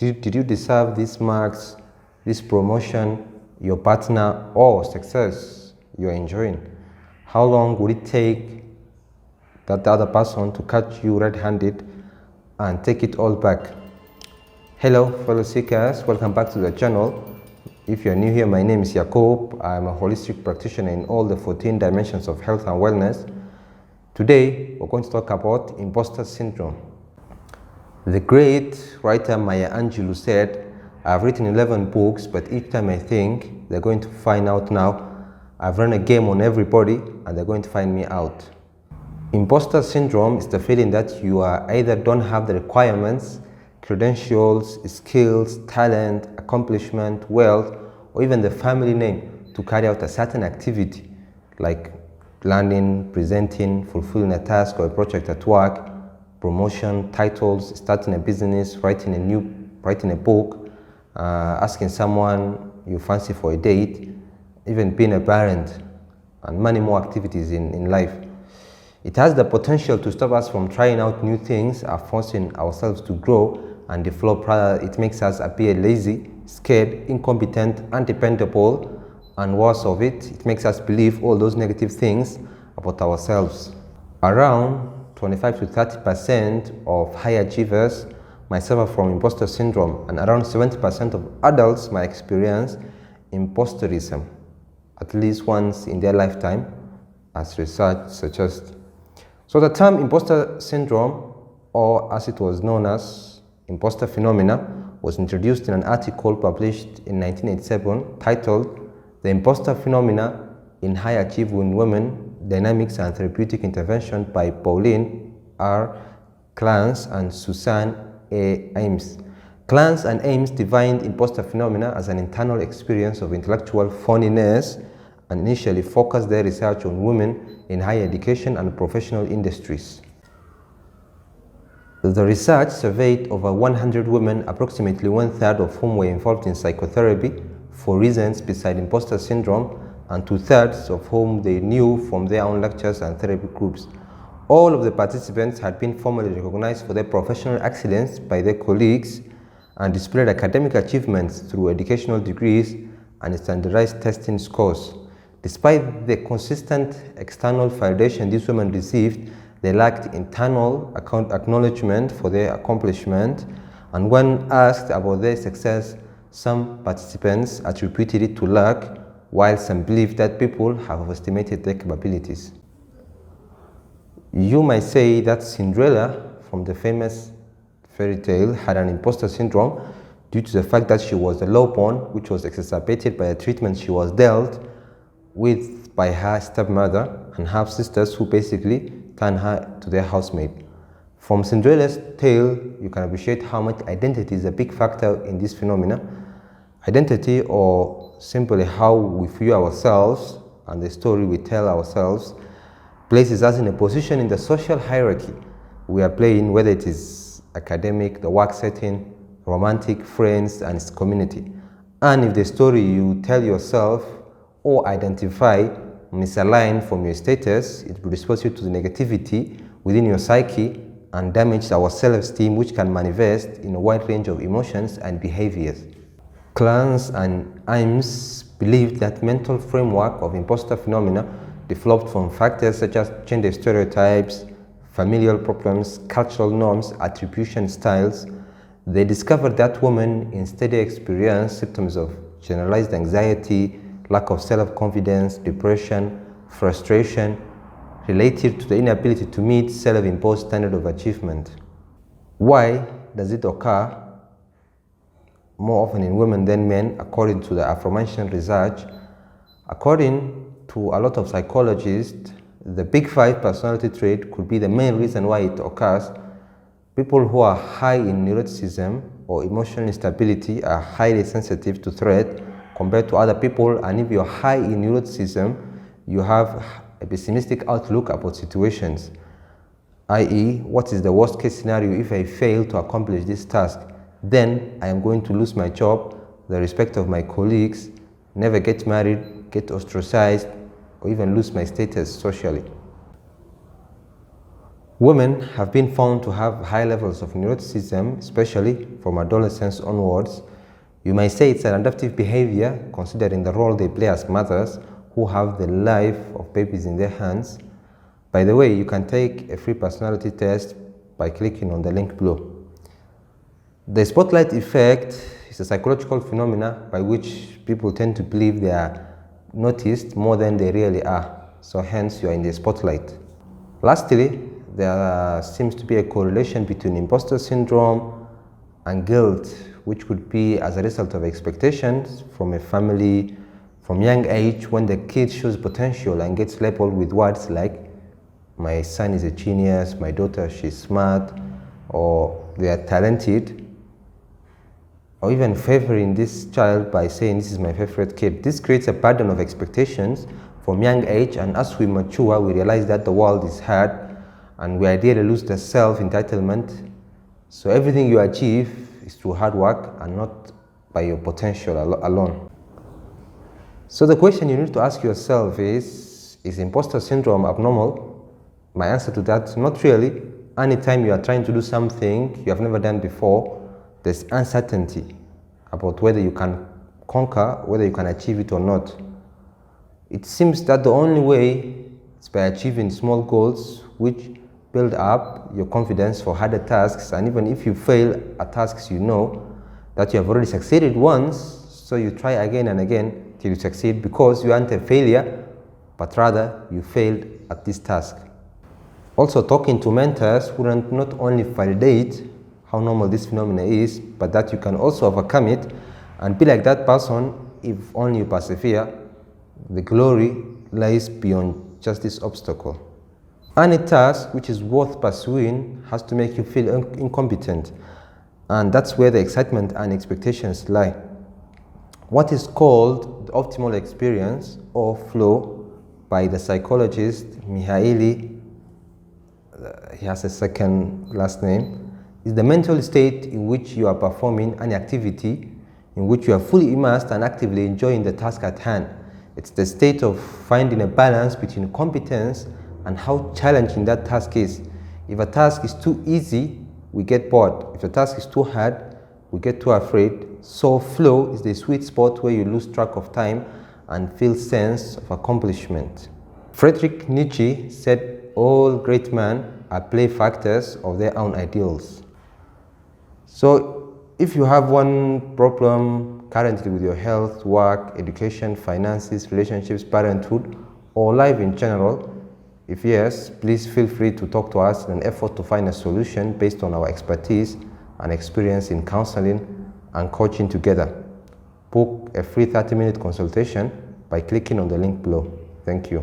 Did you deserve these marks, this promotion, your partner, or success you're enjoying? How long would it take that the other person to catch you red-handed and take it all back? Hello, fellow seekers. Welcome back to the channel. If you're new here, my name is Jacob. I'm a holistic practitioner in all the 14 dimensions of health and wellness. Today, we're going to talk about imposter syndrome. The great writer Maya Angelou said, I've written 11 books, but each time I think they're going to find out now, I've run a game on everybody and they're going to find me out. Imposter syndrome is the feeling that you either don't have the requirements, credentials, skills, talent, accomplishment, wealth, or even the family name to carry out a certain activity like planning, presenting, fulfilling a task or a project at work, promotion, titles, starting a business, writing a book, asking someone you fancy for a date, even being a parent, and many more activities in life. It has the potential to stop us from trying out new things, forcing ourselves to grow and develop. Rather, it makes us appear lazy, scared, incompetent, undependable, and worse of it, it makes us believe all those negative things about ourselves. Around 25 to 30% of high achievers might suffer from imposter syndrome, and around 70% of adults might experience imposterism at least once in their lifetime, as research suggests. So the term imposter syndrome, or as it was known as imposter phenomena, was introduced in an article published in 1987 titled The Imposter Phenomena in High Achieving Women, Dynamics and Therapeutic Intervention by Pauline R. Clance and Susan A. Ames. Clance and Ames defined imposter phenomena as an internal experience of intellectual phoniness and initially focused their research on women in higher education and professional industries. The research surveyed over 100 women, approximately one-third of whom were involved in psychotherapy for reasons beside imposter syndrome, and two-thirds of whom they knew from their own lectures and therapy groups. All of the participants had been formally recognized for their professional excellence by their colleagues and displayed academic achievements through educational degrees and standardized testing scores. Despite the consistent external validation these women received, they lacked internal acknowledgement for their accomplishment, and when asked about their success, some participants attributed it to luck, while some believe that people have overestimated their capabilities. You might say that Cinderella from the famous fairy tale had an imposter syndrome due to the fact that she was a lowborn, which was exacerbated by the treatment she was dealt with by her stepmother and half-sisters, who basically turned her to their housemaid. From Cinderella's tale, you can appreciate how much identity is a big factor in this phenomena. Identity, or simply how we view ourselves and the story we tell ourselves, places us in a position in the social hierarchy we are playing, whether it is academic, the work setting, romantic, friends, and its community. And if the story you tell yourself or identify misaligned from your status, it will expose you to the negativity within your psyche and damage our self-esteem, which can manifest in a wide range of emotions and behaviors. Clance and Ames believed that mental framework of imposter phenomena developed from factors such as gender stereotypes, familial problems, cultural norms, attribution styles. They discovered that women instead experience symptoms of generalized anxiety, lack of self-confidence, depression, frustration, related to the inability to meet self-imposed standard of achievement. Why does it occur more often in women than men, according to the aforementioned research? According to a lot of psychologists, the big five personality trait could be the main reason why it occurs. People who are high in neuroticism or emotional instability are highly sensitive to threat compared to other people, and if you're high in neuroticism, you have a pessimistic outlook about situations, i.e., what is the worst case scenario if I fail to accomplish this task? Then I am going to lose my job, the respect of my colleagues, never get married, get ostracized, or even lose my status socially. Women have been found to have high levels of neuroticism, especially from adolescence onwards. You might say it's an adaptive behavior, considering the role they play as mothers who have the life of babies in their hands. By the way, you can take a free personality test by clicking on the link below. The spotlight effect is a psychological phenomena by which people tend to believe they are noticed more than they really are. So hence, you are in the spotlight. Lastly, there seems to be a correlation between imposter syndrome and guilt, which could be as a result of expectations from a family from young age. When the kid shows potential and gets labeled with words like, my son is a genius, my daughter, she's smart, or they are talented, or even favoring this child by saying, this is my favorite kid. This creates a pattern of expectations from young age, and as we mature, we realize that the world is hard, and we ideally lose the self-entitlement. So everything you achieve is through hard work and not by your potential alone. So the question you need to ask yourself is imposter syndrome abnormal? My answer to that, not really. Anytime you are trying to do something you have never done before, there's uncertainty about whether you can conquer, whether you can achieve it or not. It seems that the only way is by achieving small goals which build up your confidence for harder tasks, and even if you fail at tasks, you know that you have already succeeded once, so you try again and again till you succeed, because you aren't a failure, but rather you failed at this task. Also, talking to mentors who not only validate how normal this phenomenon is, but that you can also overcome it and be like that person if only you persevere. The glory lies beyond just this obstacle. Any task which is worth pursuing has to make you feel incompetent, and that's where the excitement and expectations lie. What is called the optimal experience or flow by the psychologist Mihaly, he has a second last name, is the mental state in which you are performing an activity in which you are fully immersed and actively enjoying the task at hand. It's the state of finding a balance between competence and how challenging that task is. If a task is too easy, we get bored. If the task is too hard, we get too afraid. So flow is the sweet spot where you lose track of time and feel sense of accomplishment. Friedrich Nietzsche said all great men are play factors of their own ideals. So if you have one problem currently with your health, work, education, finances, relationships, parenthood, or life in general, if yes, please feel free to talk to us in an effort to find a solution based on our expertise and experience in counseling and coaching together. Book a free 30-minute consultation by clicking on the link below. Thank you.